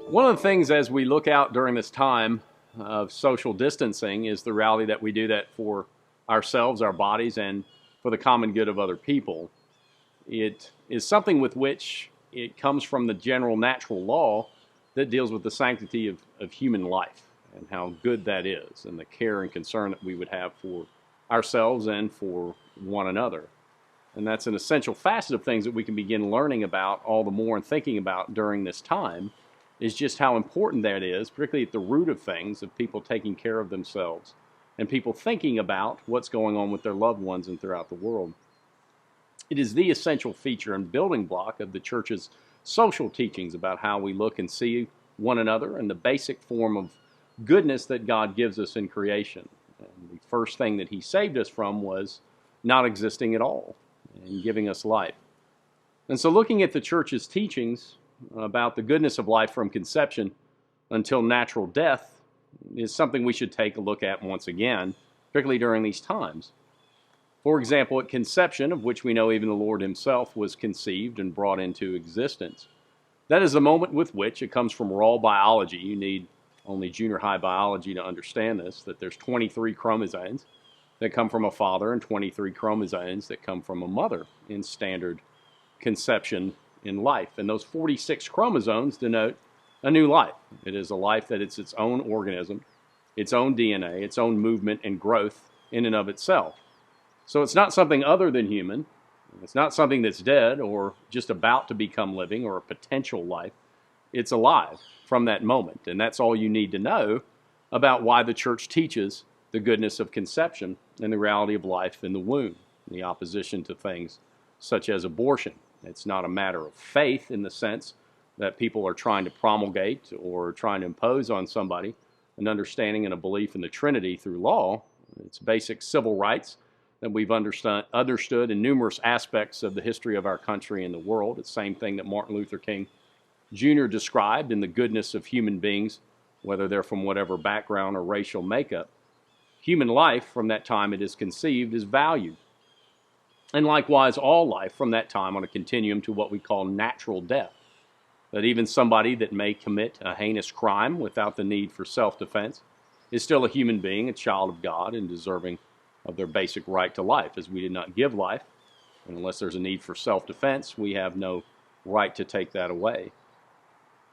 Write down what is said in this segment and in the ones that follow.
One of the things as we look out during this time of social distancing is the reality that we do that for ourselves, our bodies, and for the common good of other people. It is something with which it comes from the general natural law that deals with the sanctity of human life and how good that is and the care and concern that we would have for ourselves and for one another. And that's an essential facet of things that we can begin learning about all the more and thinking about during this time, is just how important that is, particularly at the root of things, of people taking care of themselves and people thinking about what's going on with their loved ones and throughout the world. It is the essential feature and building block of the church's social teachings about how we look and see one another and the basic form of goodness that God gives us in creation. And the first thing that He saved us from was not existing at all and giving us life. And so looking at the church's teachings about the goodness of life from conception until natural death is something we should take a look at once again, particularly during these times. For example, at conception, of which we know even the Lord Himself was conceived and brought into existence. That is the moment with which it comes from raw biology. You need only junior high biology to understand this, that there's 23 chromosomes that come from a father and 23 chromosomes that come from a mother in standard conception in life. And those 46 chromosomes denote a new life. It is a life that it's its own organism, its own DNA, its own movement and growth in and of itself. So it's not something other than human. It's not something that's dead or just about to become living or a potential life. It's alive from that moment. And that's all you need to know about why the church teaches the goodness of conception and the reality of life in the womb, the opposition to things such as abortion. It's not a matter of faith in the sense that people are trying to promulgate or trying to impose on somebody an understanding and a belief in the Trinity through law. It's basic civil rights that we've understood in numerous aspects of the history of our country and the world. It's the same thing that Martin Luther King Jr. described in the goodness of human beings, whether they're from whatever background or racial makeup. Human life, from that time it is conceived, is valued. And likewise, all life from that time on a continuum to what we call natural death. That even somebody that may commit a heinous crime without the need for self-defense is still a human being, a child of God, and deserving of their basic right to life, as we did not give life. And unless there's a need for self-defense, we have no right to take that away.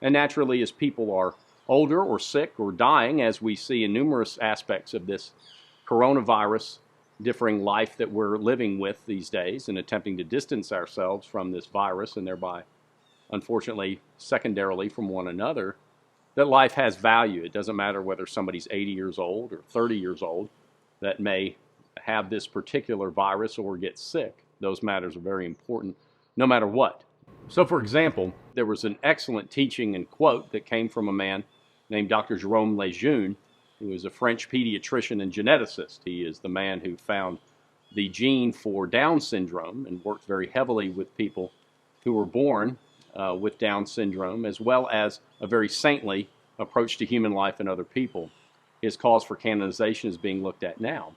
And naturally, as people are older or sick or dying, as we see in numerous aspects of this coronavirus differing life that we're living with these days and attempting to distance ourselves from this virus and thereby, unfortunately, secondarily from one another, that life has value. It doesn't matter whether somebody's 80 years old or 30 years old that may have this particular virus or get sick. Those matters are very important no matter what. So for example, there was an excellent teaching and quote that came from a man named Dr. Jerome Lejeune, who is a French pediatrician and geneticist. He is the man who found the gene for Down syndrome and worked very heavily with people who were born with Down syndrome, as well as a very saintly approach to human life and other people. His cause for canonization is being looked at now.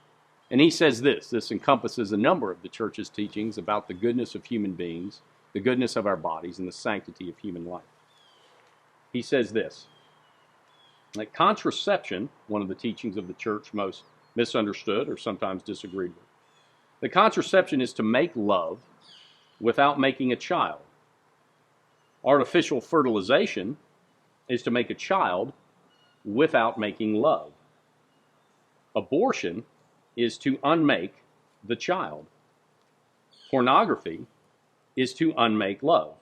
And he says this encompasses a number of the church's teachings about the goodness of human beings, the goodness of our bodies, and the sanctity of human life. He says this, that contraception, one of the teachings of the church most misunderstood or sometimes disagreed with, the contraception is to make love without making a child. Artificial fertilization is to make a child without making love. Abortion is to unmake the child. Pornography is to unmake love.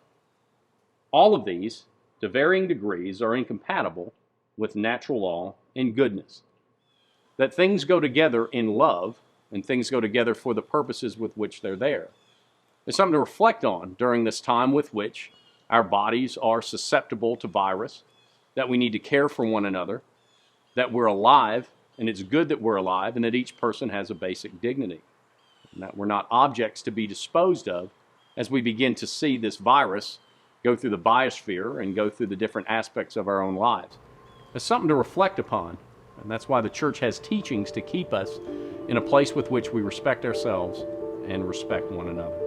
All of these, to varying degrees, are incompatible with natural law and goodness. That things go together in love and things go together for the purposes with which they're there. It's something to reflect on during this time with which our bodies are susceptible to virus, that we need to care for one another, that we're alive, and it's good that we're alive, and that each person has a basic dignity, and that we're not objects to be disposed of as we begin to see this virus go through the biosphere and go through the different aspects of our own lives. It's something to reflect upon, and that's why the church has teachings to keep us in a place with which we respect ourselves and respect one another.